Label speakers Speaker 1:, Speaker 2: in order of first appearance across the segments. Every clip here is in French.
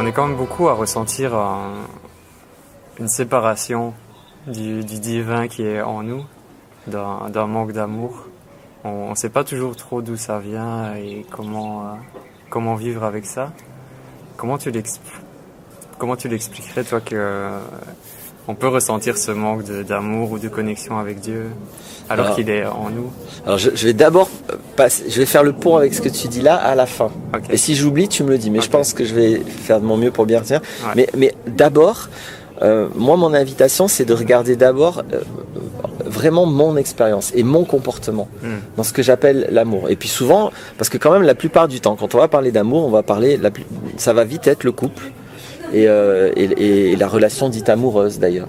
Speaker 1: on est quand même beaucoup à ressentir une séparation du divin qui est en nous, d'un manque d'amour. On ne sait pas toujours trop d'où ça vient et comment vivre avec ça. Comment tu l'expliquerais, toi, que on peut ressentir ce manque d'amour ou de connexion avec Dieu alors qu'il est en nous?
Speaker 2: Alors je vais d'abord je vais faire le pont avec ce que tu dis là à la fin.
Speaker 1: Okay.
Speaker 2: Et si j'oublie, tu me le dis. Mais je pense que je vais faire de mon mieux pour bien retenir.
Speaker 1: Ouais.
Speaker 2: Mais d'abord, moi, mon invitation, c'est de regarder d'abord vraiment mon expérience et mon comportement dans ce que j'appelle l'amour. Et puis souvent, parce que quand même la plupart du temps, quand on va parler d'amour, ça va vite être le couple. Et la relation dite amoureuse d'ailleurs.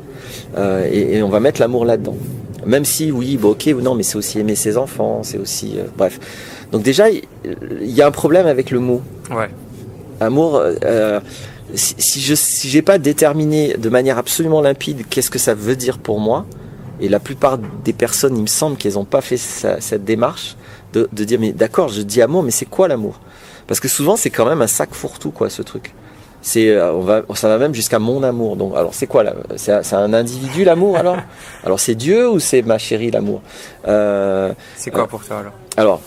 Speaker 2: Et on va mettre l'amour là-dedans. Même si, oui, bon, ok, non, mais c'est aussi aimer ses enfants, c'est aussi... bref. Donc déjà, il y a un problème avec le mot.
Speaker 1: Ouais.
Speaker 2: Amour, si j'ai pas déterminé de manière absolument limpide qu'est-ce que ça veut dire pour moi, et la plupart des personnes, il me semble qu'elles n'ont pas fait cette démarche de dire, mais d'accord, je dis amour, mais c'est quoi l'amour? Parce que souvent, c'est quand même un sac fourre-tout, quoi, ce truc. Ça va même jusqu'à mon amour. Donc, alors c'est quoi là? C'est un individu l'amour alors? Alors c'est Dieu ou c'est ma chérie l'amour?
Speaker 1: C'est quoi pour toi alors?
Speaker 2: Alors,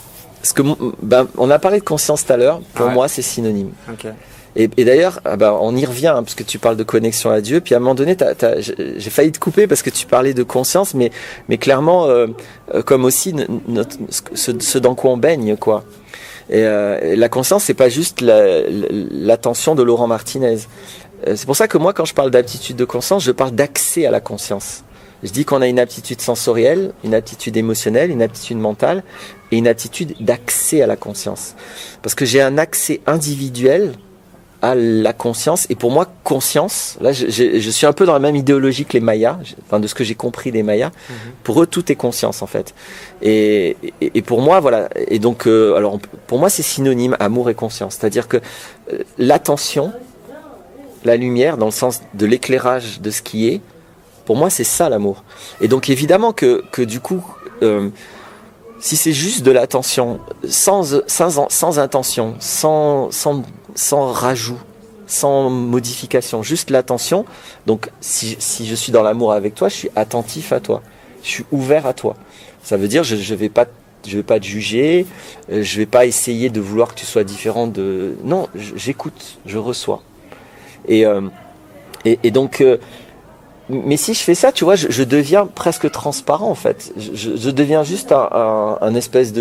Speaker 2: on a parlé de conscience tout à l'heure. Pour moi, c'est synonyme.
Speaker 1: Okay.
Speaker 2: Et d'ailleurs, on y revient parce que tu parles de connexion à Dieu. Puis à un moment donné, j'ai failli te couper parce que tu parlais de conscience, mais clairement, comme aussi ce dans quoi on baigne, quoi. Et la conscience, c'est pas juste l'attention de Laurent Martinez. C'est pour ça que moi, quand je parle d'aptitude de conscience, je parle d'accès à la conscience. Je dis qu'on a une aptitude sensorielle, une aptitude émotionnelle, une aptitude mentale et une aptitude d'accès à la conscience. Parce que j'ai un accès individuel à la conscience. Et pour moi, conscience, là, je suis un peu dans la même idéologie que les Mayas, de ce que j'ai compris des Mayas. Pour eux, tout est conscience, en fait. Et pour moi, voilà. Et donc, alors, pour moi, c'est synonyme, amour et conscience. C'est-à-dire que l'attention, la lumière, dans le sens de l'éclairage de ce qui est, pour moi, c'est ça, l'amour. Et donc, évidemment que du coup, si c'est juste de l'attention, sans intention, sans rajout, sans modification, juste l'attention. Donc, si je suis dans l'amour avec toi, je suis attentif à toi. Je suis ouvert à toi. Ça veut dire, je vais pas te juger, je vais pas essayer de vouloir que tu sois différent de... Non, j'écoute, je reçois. Et donc... mais si je fais ça, tu vois, je deviens presque transparent, en fait. Je deviens juste un espèce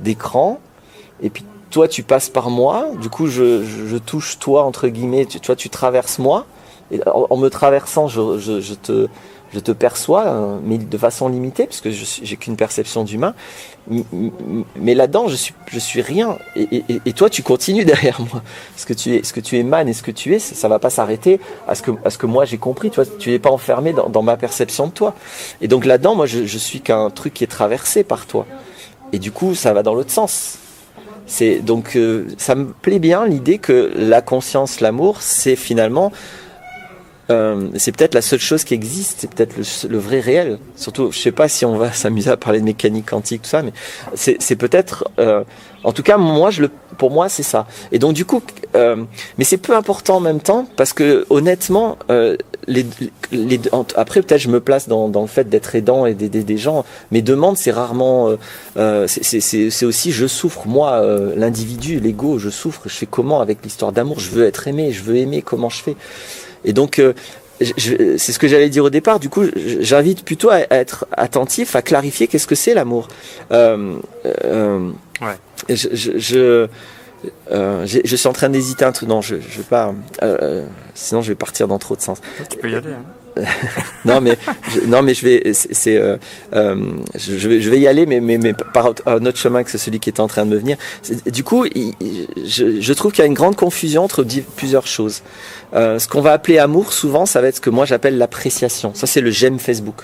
Speaker 2: d'écran. Et puis, toi, tu passes par moi. Du coup, je touche toi, entre guillemets. Tu vois, tu traverses moi. Et en me traversant, je te perçois, mais de façon limitée, parce que j'ai qu'une perception d'humain. Mais là-dedans, je suis rien. Et toi, tu continues derrière moi. Ce que tu émanes et ce que tu es, ça va pas s'arrêter à ce que moi j'ai compris. Tu vois, tu n'es pas enfermé dans ma perception de toi. Et donc là-dedans, moi, je suis qu'un truc qui est traversé par toi. Et du coup, ça va dans l'autre sens. Donc, ça me plaît bien l'idée que la conscience, l'amour, c'est finalement... c'est peut-être la seule chose qui existe, c'est peut-être le vrai réel. Surtout, je sais pas si on va s'amuser à parler de mécanique quantique, tout ça, mais c'est peut-être, en tout cas, pour moi, c'est ça. Et donc, du coup, mais c'est peu important en même temps, parce que honnêtement, après, peut-être, je me place dans le fait d'être aidant et d'aider des gens. Mes demandes, c'est rarement, c'est aussi, je souffre, moi, l'individu, l'ego, je souffre. Je fais comment avec l'histoire d'amour? Je veux être aimé, je veux aimer. Comment je fais? Et donc, c'est ce que j'allais dire au départ. Du coup, j'invite plutôt à être attentif, à clarifier qu'est-ce que c'est l'amour.
Speaker 1: Ouais.
Speaker 2: Je suis en train d'hésiter un truc. Non, je vais pas. Sinon, je vais partir dans trop de sens.
Speaker 1: Tu peux y aller. Hein.
Speaker 2: non mais je vais y aller, mais par un autre chemin que celui qui est en train de me venir. Du coup, je trouve qu'il y a une grande confusion entre plusieurs choses. Ce qu'on va appeler amour, souvent, ça va être ce que moi j'appelle l'appréciation. Ça, c'est le j'aime Facebook.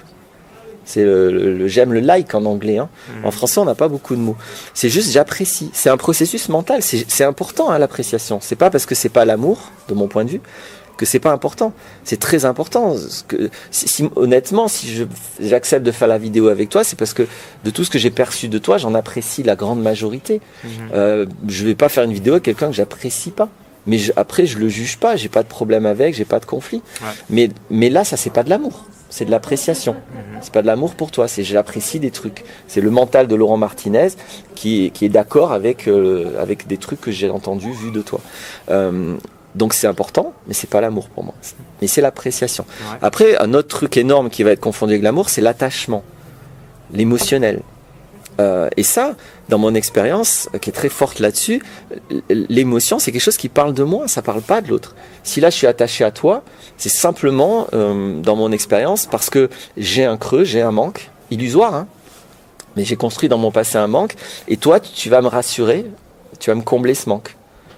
Speaker 2: C'est le j'aime, le like en anglais. Hein. En français, on n'a pas beaucoup de mots. C'est juste j'apprécie. C'est un processus mental. C'est important, hein, l'appréciation. C'est pas parce que c'est pas l'amour, de mon point de vue, que c'est pas important. C'est très important. Honnêtement, si j'accepte de faire la vidéo avec toi, c'est parce que de tout ce que j'ai perçu de toi, j'en apprécie la grande majorité. Je vais pas faire une vidéo avec quelqu'un que j'apprécie pas. Mais après, je le juge pas, j'ai pas de problème avec, j'ai pas de conflit.
Speaker 1: Ouais.
Speaker 2: Mais là, ça c'est pas de l'amour, c'est de l'appréciation. C'est pas de l'amour pour toi, c'est j'apprécie des trucs. C'est le mental de Laurent Martinez qui est d'accord avec des trucs que j'ai entendus, vus de toi. Donc c'est important, mais c'est pas l'amour pour moi. Mais c'est l'appréciation.
Speaker 1: Ouais.
Speaker 2: Après, un autre truc énorme qui va être confondu avec l'amour, c'est l'attachement, l'émotionnel. Et ça, dans mon expérience, qui est très forte là-dessus, l'émotion, c'est quelque chose qui parle de moi, ça parle pas de l'autre. Si là, je suis attaché à toi, c'est simplement, dans mon expérience, parce que j'ai un creux, j'ai un manque, illusoire, hein, mais j'ai construit dans mon passé un manque, et toi, tu vas me rassurer, tu vas me combler ce manque.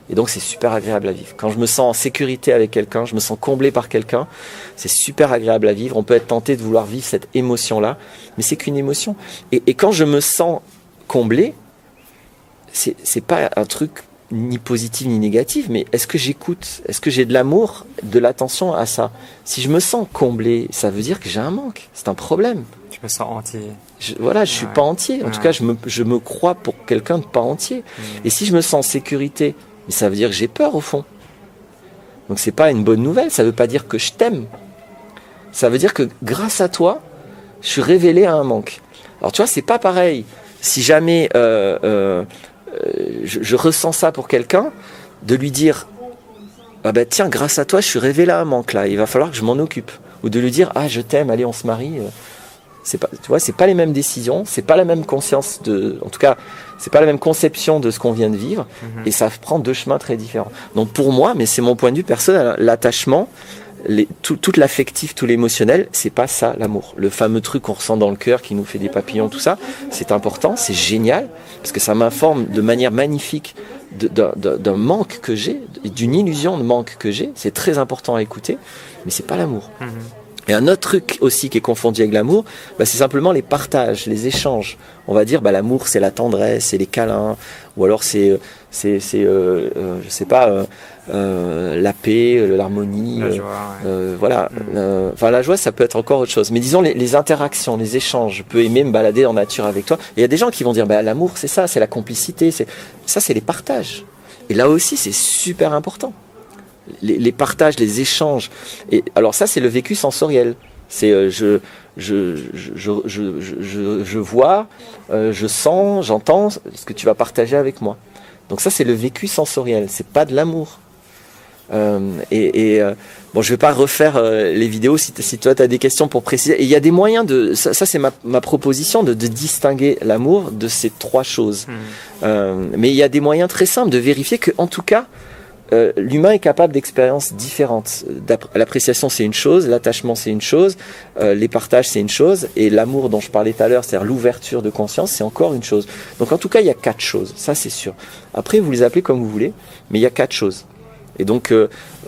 Speaker 2: Et donc, c'est super agréable à vivre. Quand je me sens en sécurité avec quelqu'un, je me sens comblé par quelqu'un, c'est super agréable à vivre. On peut être tenté de vouloir vivre cette émotion-là, mais c'est qu'une émotion. Et quand je me sens comblé, c'est pas un truc ni positif ni négatif, mais est-ce que j'écoute? Est-ce que j'ai de l'amour, de l'attention à ça? Si je me sens comblé, ça veut dire que j'ai un manque. C'est un problème.
Speaker 1: Je me sens entier.
Speaker 2: Je suis pas entier. En tout cas, je me crois pour quelqu'un de pas entier. Et si je me sens en sécurité, mais ça veut dire que j'ai peur au fond. Donc c'est pas une bonne nouvelle, ça veut pas dire que je t'aime. Ça veut dire que grâce à toi, je suis révélé à un manque. Alors tu vois, c'est pas pareil. Si jamais je ressens ça pour quelqu'un, de lui dire ah ben tiens, grâce à toi, je suis révélé à un manque là, il va falloir que je m'en occupe. Ou de lui dire ah je t'aime, allez on se marie. C'est pas, tu vois, c'est pas les mêmes décisions, c'est pas la même conscience en tout cas, c'est pas la même conception de ce qu'on vient de vivre, et ça prend deux chemins très différents. Donc pour moi, mais c'est mon point de vue personnel, l'attachement, toute l'affectif, tout l'émotionnel, c'est pas ça l'amour. Le fameux truc qu'on ressent dans le cœur qui nous fait des papillons, tout ça, c'est important, c'est génial, parce que ça m'informe de manière magnifique d'un manque que j'ai, d'une illusion de manque que j'ai. C'est très important à écouter, mais c'est pas l'amour. Et un autre truc aussi qui est confondu avec l'amour, c'est simplement les partages, les échanges. On va dire, l'amour, c'est la tendresse, c'est les câlins, ou alors je sais pas, la paix, l'harmonie.
Speaker 1: La joie,
Speaker 2: voilà. Enfin, la joie, ça peut être encore autre chose. Mais disons, les interactions, les échanges. Je peux aimer me balader en nature avec toi. Et il y a des gens qui vont dire, l'amour, c'est ça, c'est la complicité. Ça, c'est les partages. Et là aussi, c'est super important. Les partages, les échanges. Et alors ça, c'est le vécu sensoriel. C'est je vois, je sens, j'entends ce que tu vas partager avec moi. Donc ça, c'est le vécu sensoriel. C'est pas de l'amour. Bon, je vais pas refaire les vidéos si toi tu as des questions pour préciser. Et il y a des moyens ça c'est ma proposition de distinguer l'amour de ces trois choses. Mais il y a des moyens très simples de vérifier que, en tout cas, l'humain est capable d'expériences différentes. L'appréciation, c'est une chose, l'attachement, c'est une chose, les partages, c'est une chose, et l'amour dont je parlais tout à l'heure, c'est-à-dire l'ouverture de conscience, c'est encore une chose. Donc en tout cas, il y a 4 choses, ça c'est sûr. Après, vous les appelez comme vous voulez, mais il y a 4 choses. Et donc,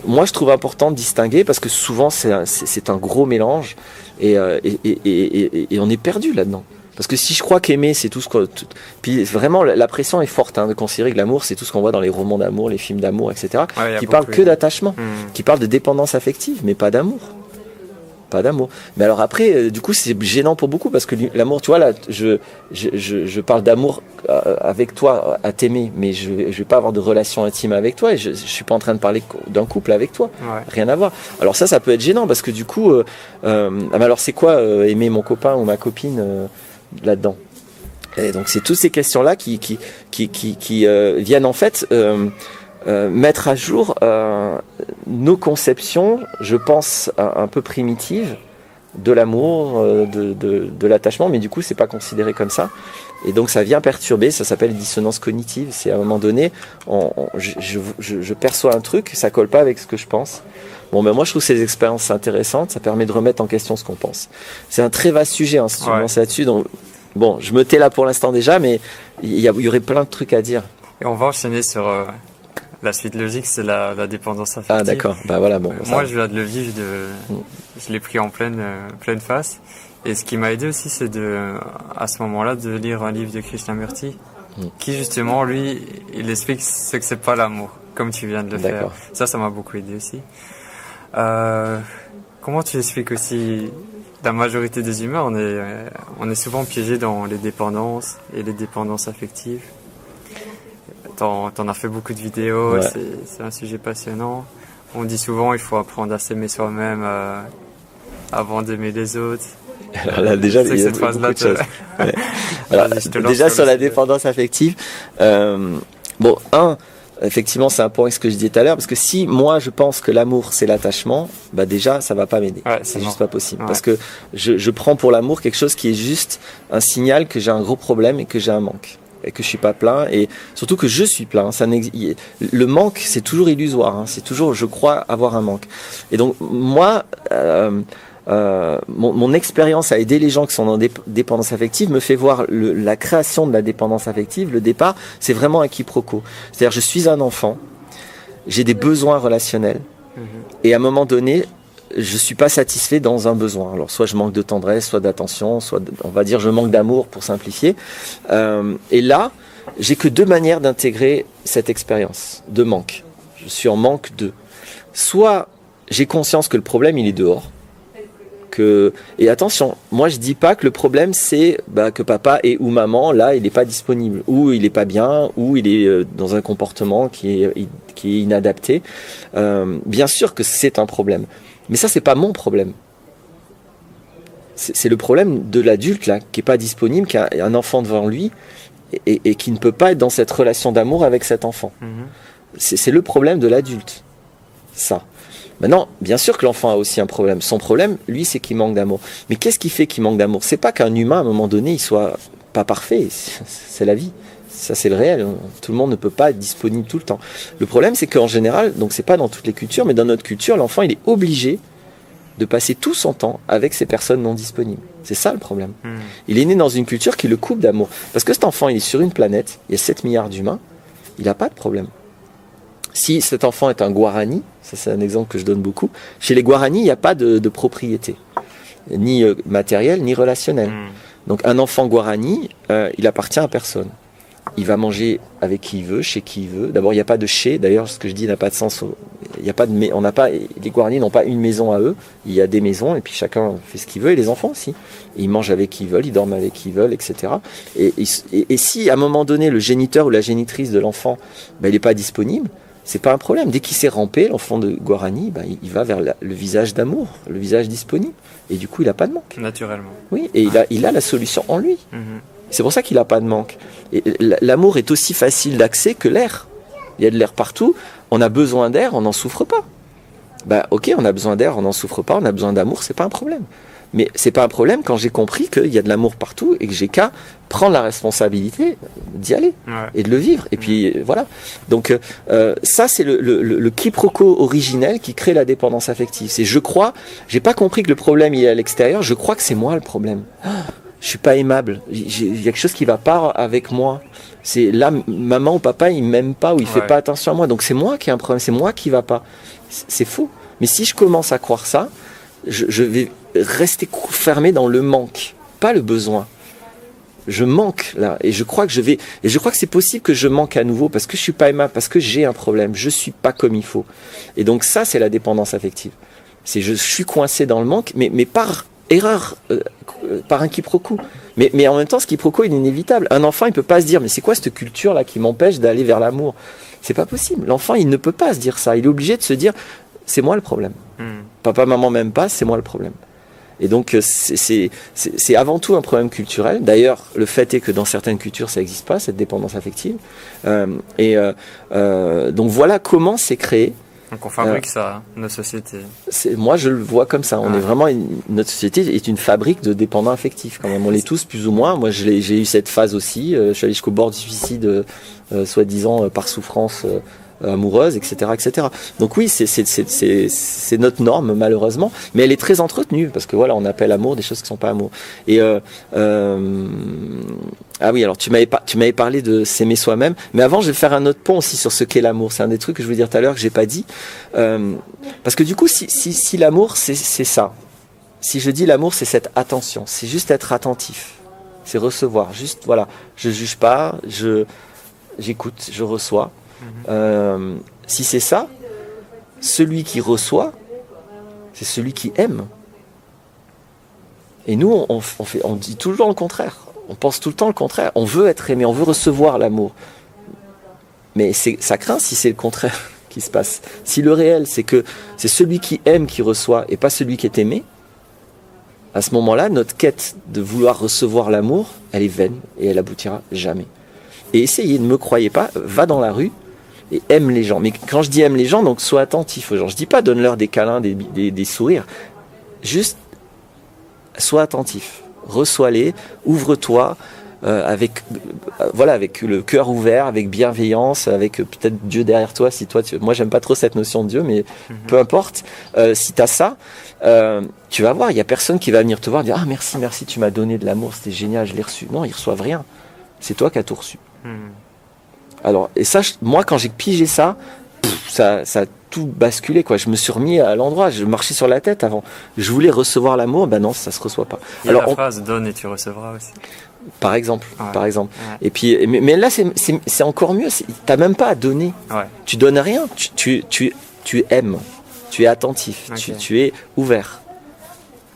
Speaker 2: moi, je trouve important de distinguer, parce que souvent, c'est un gros mélange, et on est perdu là-dedans. Parce que si je crois qu'aimer, c'est tout ce qu'on... Puis vraiment, la pression est forte de considérer que l'amour, c'est tout ce qu'on voit dans les romans d'amour, les films d'amour, etc. Qui parlent que d'attachement, qui parlent de dépendance affective, mais pas d'amour. Pas d'amour. Mais alors après, du coup, c'est gênant pour beaucoup, parce que l'amour, tu vois, là, je parle d'amour avec toi, à t'aimer, mais je vais pas avoir de relation intime avec toi, et je suis pas en train de parler d'un couple avec toi. Rien à voir. Alors ça peut être gênant, parce que du coup, alors c'est quoi aimer mon copain ou ma copine là-dedans? Et donc c'est toutes ces questions-là qui viennent en fait mettre à jour nos conceptions, je pense un peu primitives, de l'amour, de l'attachement, mais du coup c'est pas considéré comme ça, et donc ça vient perturber. Ça s'appelle dissonance cognitive. C'est à un moment donné, je perçois un truc, ça colle pas avec ce que je pense. Bon, moi je trouve ces expériences intéressantes, ça permet de remettre en question ce qu'on pense. C'est un très vaste sujet, si tu lances là-dessus, donc bon, je me tais là pour l'instant déjà, mais il y aurait plein de trucs à dire.
Speaker 1: Et on va enchaîner sur la suite logique, c'est la dépendance affective.
Speaker 2: Ah d'accord, voilà, bon.
Speaker 1: Moi je viens de le vivre, je l'ai pris en pleine face. Et ce qui m'a aidé aussi, c'est à ce moment-là, de lire un livre de Krishnamurti, qui justement, lui, il explique ce que c'est pas l'amour, comme tu viens de le faire. Ça m'a beaucoup aidé aussi. Comment tu expliques aussi, la majorité des humains, on est souvent piégé dans les dépendances et les dépendances affectives. t'en as fait beaucoup de vidéos,
Speaker 2: Ouais.
Speaker 1: c'est un sujet passionnant. On dit souvent il faut apprendre à s'aimer soi-même avant d'aimer les autres.
Speaker 2: Alors là, déjà,
Speaker 1: Je sais
Speaker 2: il y a
Speaker 1: que cette phrase-là
Speaker 2: beaucoup de
Speaker 1: te-
Speaker 2: choses. Ouais. Alors,
Speaker 1: Vas-y, je te lance
Speaker 2: déjà,
Speaker 1: sur
Speaker 2: sur
Speaker 1: le
Speaker 2: la
Speaker 1: sujet.
Speaker 2: dépendance affective, effectivement, c'est un point avec ce que je disais tout à l'heure, parce que si moi, je pense que l'amour, c'est l'attachement, bah déjà, ça va pas m'aider.
Speaker 1: Ouais,
Speaker 2: C'est
Speaker 1: non.
Speaker 2: juste pas possible.
Speaker 1: Ouais.
Speaker 2: Parce que je prends pour l'amour quelque chose qui est juste un signal que j'ai un gros problème et que j'ai un manque. Et que je suis pas plein, et surtout que je suis plein. Le manque, c'est toujours illusoire. Hein. C'est toujours, je crois, avoir un manque. Et donc, moi, mon expérience à aider les gens qui sont dans des dépendances affectives me fait voir la création de la dépendance affective. Le départ, c'est vraiment un quiproquo. C'est-à-dire, je suis un enfant, j'ai des besoins relationnels, et à un moment donné, je suis pas satisfait dans un besoin. Alors, soit je manque de tendresse, soit d'attention, soit, on va dire, je manque d'amour pour simplifier. Et là, j'ai que deux manières d'intégrer cette expérience de manque. Je suis en manque de. Soit j'ai conscience que le problème, il est dehors. Et attention, moi je dis pas que le problème c'est que papa ou maman là il n'est pas disponible, ou il est pas bien, ou il est dans un comportement qui est inadapté. Bien sûr que c'est un problème, mais ça c'est pas mon problème. C'est le problème de l'adulte là qui est pas disponible, qui a un enfant devant lui et qui ne peut pas être dans cette relation d'amour avec cet enfant. C'est le problème de l'adulte. Ça. Maintenant, bien sûr que l'enfant a aussi un problème. Son problème, lui, c'est qu'il manque d'amour. Mais qu'est-ce qui fait qu'il manque d'amour? C'est pas qu'un humain, à un moment donné, il soit pas parfait. C'est la vie. Ça, c'est le réel. Tout le monde ne peut pas être disponible tout le temps. Le problème, c'est qu'en général, donc c'est pas dans toutes les cultures, mais dans notre culture, l'enfant, il est obligé de passer tout son temps avec ces personnes non disponibles. C'est ça le problème. Il est né dans une culture qui le coupe d'amour. Parce que cet enfant, il est sur une planète, il y a 7 milliards d'humains, il n'a pas de problème. Si cet enfant est un Guarani, ça c'est un exemple que je donne beaucoup, chez les Guarani, il n'y a pas de propriété, ni matérielle, ni relationnelle. Donc un enfant Guarani, il appartient à personne. Il va manger avec qui il veut, chez qui il veut. D'abord, il n'y a pas de chez. D'ailleurs, ce que je dis n'a pas de sens. Il y a pas de, on n'a pas, les Guarani n'ont pas une maison à eux. Il y a des maisons et puis chacun fait ce qu'il veut. Et les enfants aussi. Et ils mangent avec qui ils veulent, ils dorment avec qui ils veulent, etc. Et si à un moment donné, le géniteur ou la génitrice de l'enfant, il n'est pas disponible, c'est pas un problème. Dès qu'il s'est rampé, l'enfant de Guarani, il va vers le visage d'amour, le visage disponible. Et du coup, il n'a pas de manque.
Speaker 1: Naturellement.
Speaker 2: Oui, et il a la solution en lui. C'est pour ça qu'il n'a pas de manque. Et l'amour est aussi facile d'accès que l'air. Il y a de l'air partout. On a besoin d'air, on n'en souffre pas. Ok, on a besoin d'air, on n'en souffre pas. On a besoin d'amour, c'est pas un problème. Mais c'est pas un problème quand j'ai compris qu'il y a de l'amour partout et que j'ai qu'à prendre la responsabilité d'y aller et de le vivre. Et puis voilà. Donc ça c'est le quiproquo originel qui crée la dépendance affective. C'est j'ai pas compris que le problème il est à l'extérieur. Je crois que c'est moi le problème. Je suis pas aimable. Il y a quelque chose qui va pas avec moi. C'est là, maman ou papa, il m'aime pas ou il fait pas attention à moi. Donc c'est moi qui ai un problème. C'est moi qui va pas. C'est faux. Mais si je commence à croire ça, je vais rester fermé dans le manque, pas le besoin. Je manque là, et je crois que c'est possible que je manque à nouveau parce que je suis pas aimable, parce que j'ai un problème. Je suis pas comme il faut. Et donc ça, c'est la dépendance affective. Je suis coincé dans le manque, mais par erreur, par un quiproquo. Mais en même temps, ce quiproquo il est inévitable. Un enfant, il peut pas se dire, mais c'est quoi cette culture là qui m'empêche d'aller vers l'amour? C'est pas possible. L'enfant, il ne peut pas se dire ça. Il est obligé de se dire, c'est moi le problème. Papa, maman m'aiment pas, c'est moi le problème. Et donc c'est avant tout un problème culturel. D'ailleurs, le fait est que dans certaines cultures, ça n'existe pas, cette dépendance affective. Donc voilà comment c'est créé.
Speaker 1: Donc on fabrique ça, nos sociétés.
Speaker 2: Moi, je le vois comme ça. On est vraiment notre société est une fabrique de dépendants affectifs. Quand même, on l'est tous plus ou moins. Moi, j'ai eu cette phase aussi. Je suis allé jusqu'au bord du suicide, soi-disant par souffrance amoureuse, etc., etc. Donc oui, c'est notre norme malheureusement, mais elle est très entretenue parce que voilà, on appelle amour des choses qui sont pas amour. Et ah oui, alors tu m'avais parlé de s'aimer soi-même, mais avant je vais faire un autre pont aussi sur ce qu'est l'amour. C'est un des trucs que je voulais dire tout à l'heure que j'ai pas dit, parce que du coup, si l'amour c'est ça, si je dis l'amour c'est cette attention, c'est juste être attentif, c'est recevoir, juste voilà, je juge pas, j'écoute, je reçois. Si c'est ça, celui qui reçoit, c'est celui qui aime. Et nous, on dit toujours le contraire. On pense tout le temps le contraire. On veut être aimé, on veut recevoir l'amour. Mais ça craint si c'est le contraire qui se passe. Si le réel, c'est que c'est celui qui aime qui reçoit et pas celui qui est aimé, à ce moment-là, notre quête de vouloir recevoir l'amour, elle est vaine et elle aboutira jamais. Et essayez, ne me croyez pas, va dans la rue et aime les gens. Mais quand je dis aime les gens, donc sois attentif aux gens. Je dis pas donne-leur des câlins, des sourires. Juste, sois attentif. Reçois-les, ouvre-toi avec le cœur ouvert, avec bienveillance, avec peut-être Dieu derrière toi. Si toi, moi j'aime pas trop cette notion de Dieu, mais peu importe. Si tu as ça, tu vas voir, il y a personne qui va venir te voir et dire ah merci, tu m'as donné de l'amour, c'était génial, je l'ai reçu. Non, ils reçoivent rien. C'est toi qui as tout reçu. Alors, et ça, moi, quand j'ai pigé ça, ça a tout basculé, quoi. Je me suis remis à l'endroit, je marchais sur la tête avant. Je voulais recevoir l'amour, ben non, ça se reçoit pas.
Speaker 1: Il y a la phrase donne et tu recevras aussi.
Speaker 2: Par exemple.
Speaker 1: Ouais.
Speaker 2: Et puis, mais là, c'est encore mieux. T'as même pas à donner.
Speaker 1: Ouais.
Speaker 2: Tu donnes rien. Tu aimes. Tu es attentif.
Speaker 1: Okay.
Speaker 2: Tu es ouvert.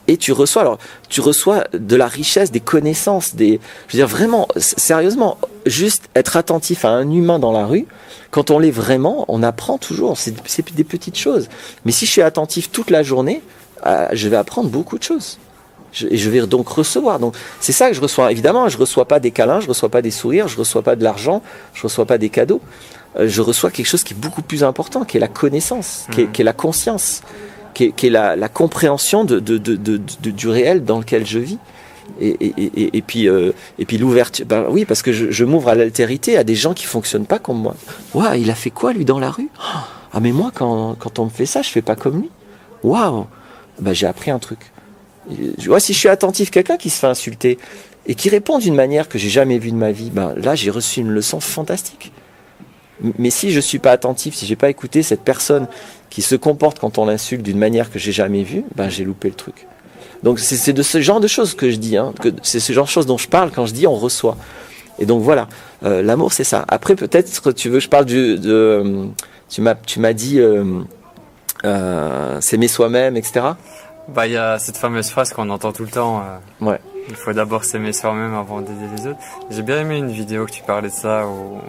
Speaker 2: Et tu reçois. Alors, tu reçois de la richesse, des connaissances, je veux dire vraiment, sérieusement, juste être attentif à un humain dans la rue. Quand on l'est vraiment, on apprend toujours. C'est des petites choses. Mais si je suis attentif toute la journée, je vais apprendre beaucoup de choses. Et je vais donc recevoir. Donc, c'est ça que je reçois. Évidemment, je ne reçois pas des câlins, je ne reçois pas des sourires, je ne reçois pas de l'argent, je ne reçois pas des cadeaux. Je reçois quelque chose qui est beaucoup plus important, qui est la connaissance, qui est la conscience, qui est la compréhension du réel dans lequel je vis. Et puis l'ouverture. Ben oui, parce que je m'ouvre à l'altérité, à des gens qui ne fonctionnent pas comme moi. Waouh, il a fait quoi, lui, dans la rue? Ah, mais moi, quand on me fait ça, je ne fais pas comme lui. Waouh, ben, j'ai appris un truc. Si je suis attentif, quelqu'un qui se fait insulter et qui répond d'une manière que j'ai jamais vue de ma vie, ben là j'ai reçu une leçon fantastique. Mais si je suis pas attentif, si j'ai pas écouté cette personne qui se comporte quand on l'insulte d'une manière que j'ai jamais vue, ben j'ai loupé le truc. Donc c'est de ce genre de choses que je dis, c'est ce genre de choses dont je parle quand je dis on reçoit. Et donc voilà, l'amour c'est ça. Après peut-être tu veux que je parle tu m'as dit s'aimer soi-même, etc.
Speaker 1: Bah, il y a cette fameuse phrase qu'on entend tout le temps.
Speaker 2: Ouais.
Speaker 1: Il faut d'abord s'aimer soi-même avant d'aider les autres. J'ai bien aimé une vidéo que tu parlais de ça, où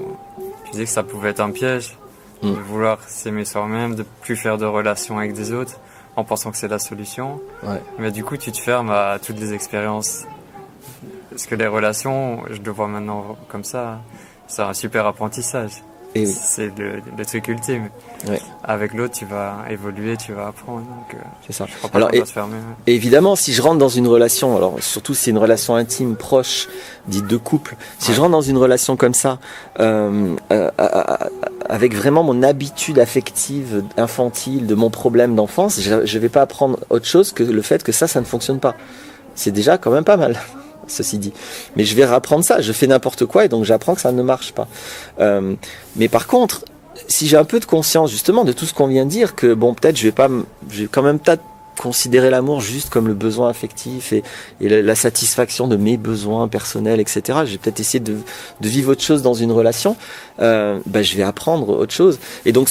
Speaker 1: tu disais que ça pouvait être un piège, de vouloir s'aimer soi-même, de plus faire de relations avec des autres, en pensant que c'est la solution.
Speaker 2: Ouais.
Speaker 1: Mais du coup, tu te fermes à toutes les expériences. Parce que les relations, je le vois maintenant comme ça, c'est un super apprentissage.
Speaker 2: Et oui.
Speaker 1: C'est le truc ultime.
Speaker 2: Ouais.
Speaker 1: Avec l'autre, tu vas évoluer, tu vas apprendre. Donc,
Speaker 2: c'est ça.
Speaker 1: Je crois pas qu'on va se fermer.
Speaker 2: Et évidemment, si je rentre dans une relation, alors surtout si c'est une relation intime, proche, dite de couple, si je rentre dans une relation comme ça, avec vraiment mon habitude affective, infantile, de mon problème d'enfance, je vais pas apprendre autre chose que le fait que ça ne fonctionne pas. C'est déjà quand même pas mal. Ceci dit, mais je vais rapprendre ça, je fais n'importe quoi et donc j'apprends que ça ne marche pas. Mais par contre, si j'ai un peu de conscience justement de tout ce qu'on vient de dire, que bon, peut-être je vais quand même peut-être considérer l'amour juste comme le besoin affectif et la satisfaction de mes besoins personnels, etc. Je vais peut-être essayer de vivre autre chose dans une relation. Je vais apprendre autre chose. Et donc,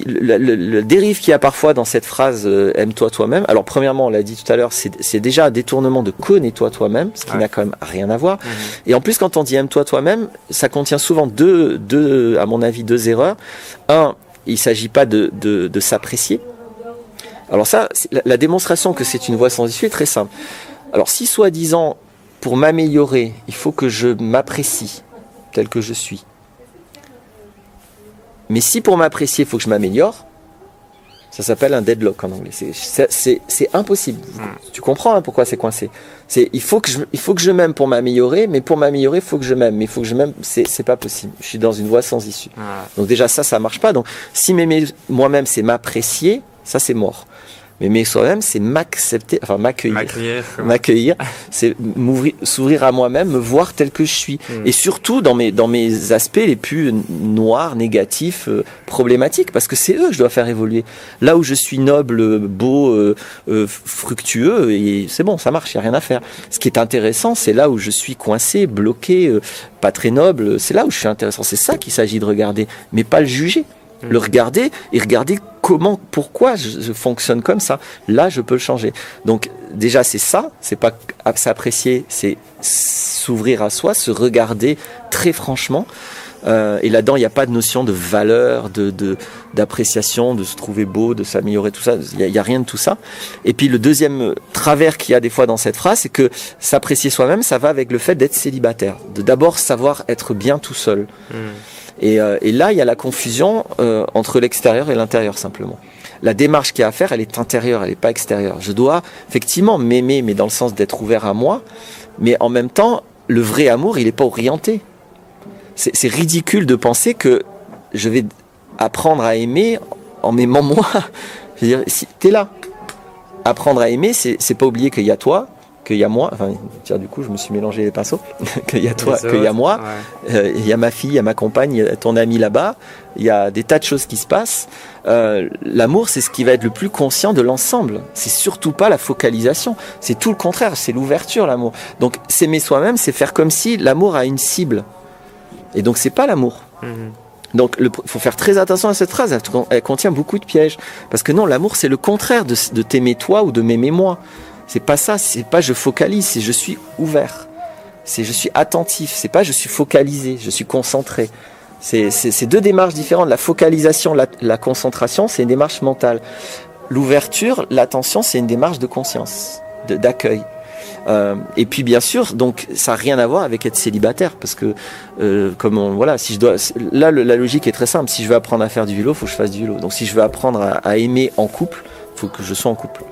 Speaker 2: le dérive qu'il y a parfois dans cette phrase aime-toi toi-même. Alors, premièrement, on l'a dit tout à l'heure, c'est déjà un détournement de connais-toi toi-même, ce qui n'a quand même rien à voir. Et en plus, quand on dit aime-toi toi-même, ça contient souvent à mon avis, deux erreurs. Un, il s'agit pas de s'apprécier. Alors ça, la démonstration que c'est une voie sans issue est très simple. Alors si soi-disant, pour m'améliorer, il faut que je m'apprécie tel que je suis. Mais si pour m'apprécier, il faut que je m'améliore, ça s'appelle un deadlock en anglais. C'est impossible. Tu comprends pourquoi c'est coincé. Il faut que je m'aime pour m'améliorer, mais pour m'améliorer, il faut que je m'aime. Mais il faut que je m'aime, c'est pas possible. Je suis dans une voie sans issue. Donc déjà ça marche pas. Donc si m'aimer moi-même, c'est m'apprécier, ça c'est mort. M'aimer soi-même, c'est m'accepter, enfin m'accueillir, c'est s'ouvrir à moi-même, me voir tel que je suis. Et surtout dans mes aspects les plus noirs, négatifs, problématiques, parce que c'est eux que je dois faire évoluer. Là où je suis noble, beau, fructueux, et c'est bon, ça marche, il n'y a rien à faire. Ce qui est intéressant, c'est là où je suis coincé, bloqué, pas très noble, c'est là où je suis intéressant. C'est ça qu'il s'agit de regarder, mais pas le juger. Le regarder et regarder pourquoi je fonctionne comme ça. Là, je peux le changer. Donc, déjà, c'est ça. C'est pas s'apprécier, c'est s'ouvrir à soi, se regarder très franchement. Et là-dedans, il n'y a pas de notion de valeur, d'appréciation, de se trouver beau, de s'améliorer, tout ça. Il y a rien de tout ça. Et puis le deuxième travers qu'il y a des fois dans cette phrase, c'est que s'apprécier soi-même, ça va avec le fait d'être célibataire, de d'abord savoir être bien tout seul. Et là, il y a la confusion entre l'extérieur et l'intérieur simplement. La démarche qu'il y a à faire, elle est intérieure, elle n'est pas extérieure. Je dois effectivement m'aimer, mais dans le sens d'être ouvert à moi, mais en même temps, le vrai amour, il n'est pas orienté. C'est ridicule de penser que je vais apprendre à aimer en m'aimant moi. Je veux dire, si t'es là, apprendre à aimer, c'est pas oublier qu'il y a toi, qu'il y a moi. Enfin, tiens, du coup, je me suis mélangé les pinceaux. Qu'il y a toi, qu'il y a moi. Ouais. Il y a ma fille, il y a ma compagne, il y a ton ami là-bas. Il y a des tas de choses qui se passent. L'amour, c'est ce qui va être le plus conscient de l'ensemble. C'est surtout pas la focalisation. C'est tout le contraire. C'est l'ouverture, l'amour. Donc, s'aimer soi-même, c'est faire comme si l'amour a une cible. Et donc, c'est pas l'amour. Donc, faut faire très attention à cette phrase. Elle contient beaucoup de pièges. Parce que non, l'amour, c'est le contraire de t'aimer toi ou de m'aimer moi. C'est pas ça. C'est pas je focalise. C'est je suis ouvert. C'est je suis attentif. C'est pas je suis focalisé. Je suis concentré. C'est deux démarches différentes. La focalisation, la concentration, c'est une démarche mentale. L'ouverture, l'attention, c'est une démarche de conscience, d'accueil. Et puis bien sûr, donc ça n'a rien à voir avec être célibataire, parce que si je dois, là la logique est très simple. Si je veux apprendre à faire du vélo, il faut que je fasse du vélo. Donc si je veux apprendre à aimer en couple, il faut que je sois en couple.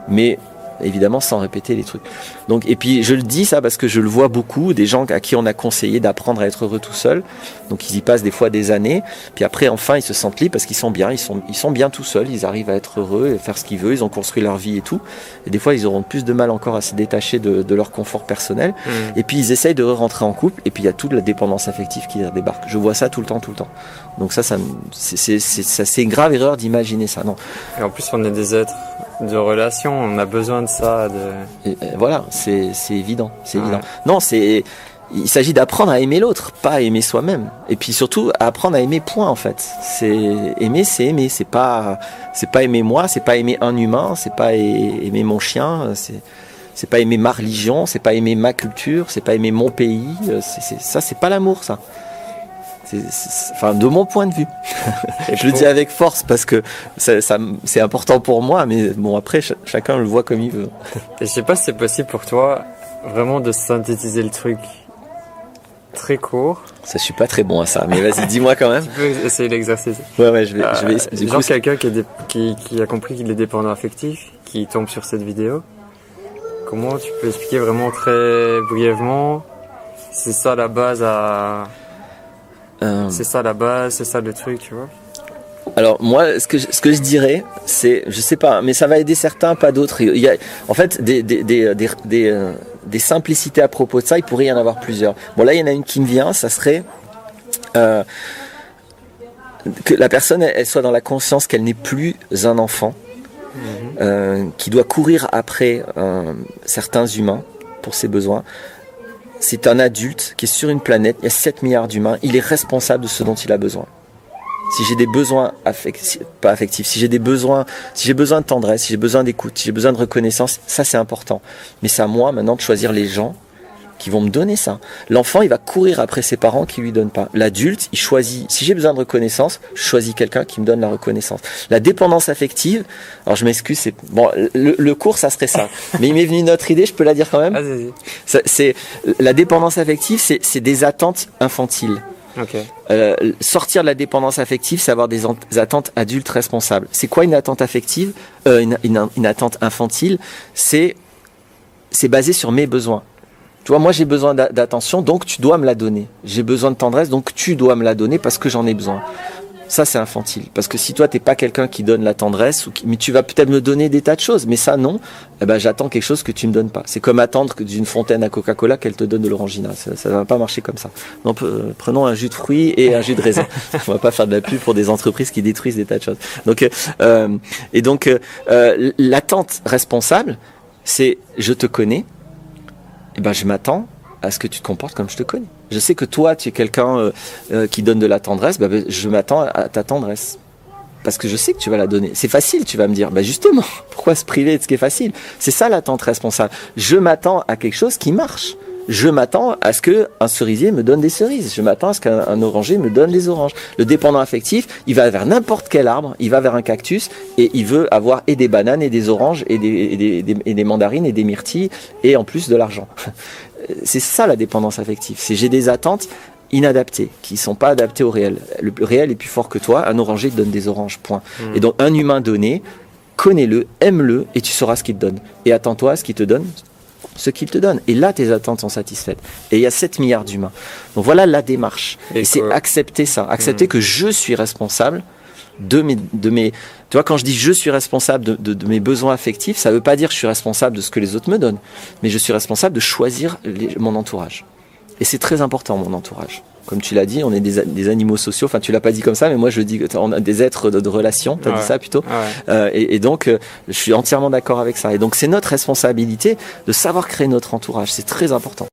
Speaker 2: Mais évidemment sans répéter les trucs. Donc, et puis je le dis ça parce que je le vois beaucoup, des gens à qui on a conseillé d'apprendre à être heureux tout seul. Donc ils y passent des fois des années, puis après enfin ils se sentent libres parce qu'ils sont bien, ils sont bien tout seuls, ils arrivent à être heureux et faire ce qu'ils veulent, ils ont construit leur vie et tout. Et des fois ils auront plus de mal encore à se détacher de leur confort personnel. Et puis ils essayent de rentrer en couple, et puis il y a toute la dépendance affective qui débarque. Je vois ça tout le temps. Donc ça c'est une grave erreur d'imaginer ça, non.
Speaker 1: Et en plus on est des êtres de relation, on a besoin de ça.
Speaker 2: Et voilà, c'est évident, évident. Non, il s'agit d'apprendre à aimer l'autre, pas à aimer soi-même. Et puis surtout, à apprendre à aimer, point en fait. Aimer, c'est pas aimer moi, c'est pas aimer un humain, c'est pas aimer mon chien, c'est pas aimer ma religion, c'est pas aimer ma culture, c'est pas aimer mon pays. Ça, c'est pas l'amour, ça. Enfin, de mon point de vue. Je le dis avec force parce que c'est important pour moi, mais bon, après, chacun le voit comme il veut.
Speaker 1: Et je sais pas si c'est possible pour toi vraiment de synthétiser le truc très court.
Speaker 2: Ça, je suis pas très bon à ça, mais vas-y, dis-moi quand même.
Speaker 1: Tu peux essayer l'exercice.
Speaker 2: Ouais, je vais.
Speaker 1: Genre quelqu'un qui a compris qu'il est dépendant affectif, qui tombe sur cette vidéo. Comment tu peux expliquer vraiment très brièvement? C'est ça la base c'est ça la base, c'est ça le truc, tu vois.
Speaker 2: Alors moi, ce que je dirais, c'est, je sais pas, mais ça va aider certains, pas d'autres. Il y a, en fait, des simplicités à propos de ça. Il pourrait y en avoir plusieurs. Bon, là, il y en a une qui me vient. Ça serait que la personne, elle soit dans la conscience qu'elle n'est plus un enfant, qui doit courir après certains humains pour ses besoins. C'est un adulte qui est sur une planète, il y a 7 milliards d'humains, il est responsable de ce dont il a besoin. Si j'ai des besoins pas affectifs, si j'ai besoin de tendresse, si j'ai besoin d'écoute, si j'ai besoin de reconnaissance, ça c'est important. Mais c'est à moi maintenant de choisir les gens qui vont me donner ça. L'enfant, il va courir après ses parents qui lui donnent pas. L'adulte, il choisit. Si j'ai besoin de reconnaissance, je choisis quelqu'un qui me donne la reconnaissance. La dépendance affective, alors je m'excuse, le cours, ça serait ça. Mais il m'est venu une autre idée, je peux la dire quand même.
Speaker 1: Vas-y.
Speaker 2: La dépendance affective, c'est des attentes infantiles.
Speaker 1: Okay.
Speaker 2: Sortir de la dépendance affective, c'est avoir des attentes adultes responsables. C'est quoi une attente affective, une attente infantile? C'est basé sur mes besoins. Tu vois, moi j'ai besoin d'attention, donc tu dois me la donner. J'ai besoin de tendresse, donc tu dois me la donner parce que j'en ai besoin. Ça c'est infantile. Parce que si toi t'es pas quelqu'un qui donne la tendresse, mais tu vas peut-être me donner des tas de choses, mais ça non, eh ben j'attends quelque chose que tu me donnes pas. C'est comme attendre que d'une fontaine à Coca-Cola qu'elle te donne de l'orangina. Ça va pas marcher comme ça. Donc prenons un jus de fruits et un jus de raisin. On va pas faire de la pub pour des entreprises qui détruisent des tas de choses. Donc l'attente responsable, c'est je te connais. Eh ben, je m'attends à ce que tu te comportes comme je te connais. Je sais que toi, tu es quelqu'un qui donne de la tendresse, je m'attends à ta tendresse. Parce que je sais que tu vas la donner. C'est facile, tu vas me dire. Justement, pourquoi se priver de ce qui est facile? C'est ça l'attente responsable. Je m'attends à quelque chose qui marche. je m'attends à ce qu'un cerisier me donne des cerises. Je m'attends à ce qu'un oranger me donne des oranges. Le dépendant affectif, il va vers n'importe quel arbre, il va vers un cactus et il veut avoir et des bananes et des oranges et des mandarines et des myrtilles et en plus de l'argent. C'est ça la dépendance affective. C'est j'ai des attentes inadaptés, qui sont pas adaptés au réel. Le réel est plus fort que toi, un oranger te donne des oranges, point. Et donc un humain donné, connais-le, aime-le, et tu sauras ce qu'il te donne. Et attends-toi à ce qu'il te donne, ce qu'il te donne. Et là, tes attentes sont satisfaites. Et il y a 7 milliards d'humains. Donc voilà la démarche. Et c'est accepter ça, accepter que je suis responsable de mes... Tu vois, quand je dis je suis responsable de mes besoins affectifs, ça veut pas dire que je suis responsable de ce que les autres me donnent, mais je suis responsable de choisir mon entourage. Et c'est très important, mon entourage. Comme tu l'as dit, on est des animaux sociaux. Enfin, tu l'as pas dit comme ça, mais moi je dis qu'on a des êtres de relation. Tu as dit ça plutôt. Et donc, je suis entièrement d'accord avec ça. Et donc, c'est notre responsabilité de savoir créer notre entourage. C'est très important.